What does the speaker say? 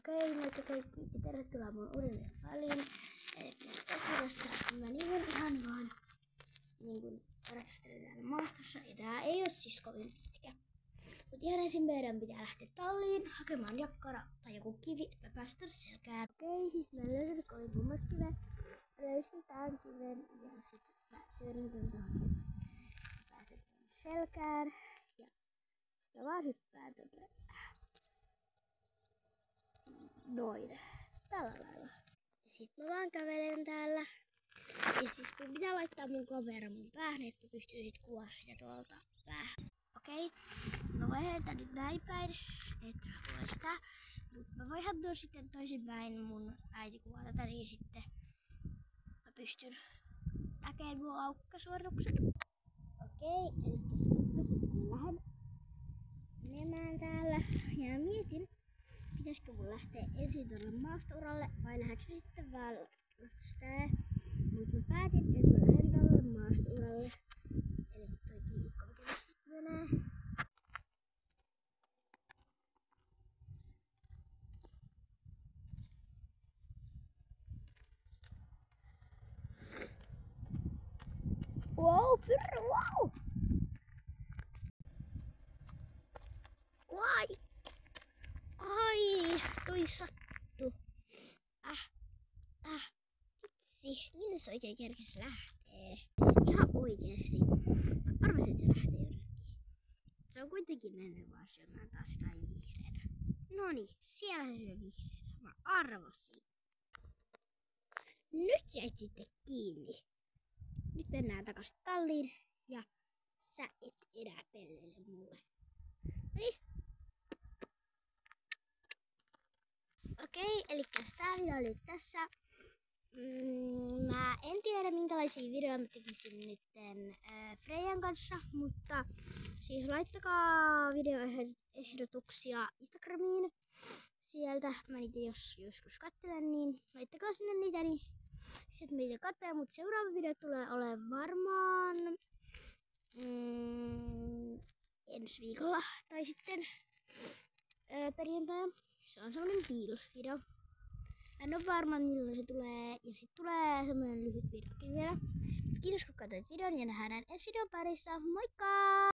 Okei, moikka kaikki ja tervetuloa mun uuden väliin. Tässä videossa mä ihan vaan ratsastelen täällä maastossa. Ja tää ei oo siis kovin pitkä. Mut ihan ensin meidän pitää lähteä talliin hakemaan jakkara tai joku kivi, että mä pääsen tänne selkään. Okei, siis mä löysin kovin kummasta kiven. Mä löysin tän kiven ja sit mä työnnän tohon, että mä pääsen tänne selkään. Ja sit mä vaan hyppään tonne. Noin. Tällä lailla. Sitten mä vaan kävelen täällä. Ja siis mun pitää laittaa mun kamera mun päähän, että pystyy sit kuvaa sitä tuolta päähän. Okei. Mä voin nyt näin päin, että tulee sitä. Mut mä voihan tuon sitten toisinpäin mun äiti kuvaa tätä, niin sitten mä pystyn näkemään mun laukkasuorituksen. Okei, eli sitten mä sitten lähden menemään täällä ja mietin, pitäisikö mun lähteä ensin tuolle maastouralle vai lähdekö sitten vaan ratsastaa. Mut mä päätin, että mä lähden tälle maastouralle. Eli toi kivikko, mikä tässä menee. Wow, pyrrä, wow! Vai! Ai, toi sattu. Vitsi, millä se oikein kerkes lähtee? Siis ihan oikeesti. Mä arvasin, että se lähtee jonnekin. Se on kuitenkin mennyt vaan syömään taas jotain vihreätä. Noniin, siellä se syö vihreätä. Mä arvasin. Nyt jäit sitten kiinni. Nyt mennään takas talliin ja sä et enää pelleile mulle. Noniin. Okei, eli tää video oli tässä. Mä en tiedä minkälaisia videoita mä tekisin nytten Freijan kanssa, mutta siis laittakaa videoehdotuksia Instagramiin. Sieltä mä niitä joskus katselen, niin laittakaa sinne niitä, niin sitten mä niitä katselen, mutta seuraava video tulee olemaan varmaan ensi viikolla tai sitten perjantaina. Se on semmonen video. En ole varma milloin se tulee ja sit tulee semmonen lyhyt videokin vielä. Kiitos kun katsoit videon ja nähdään ensi videon parissa. Moikka!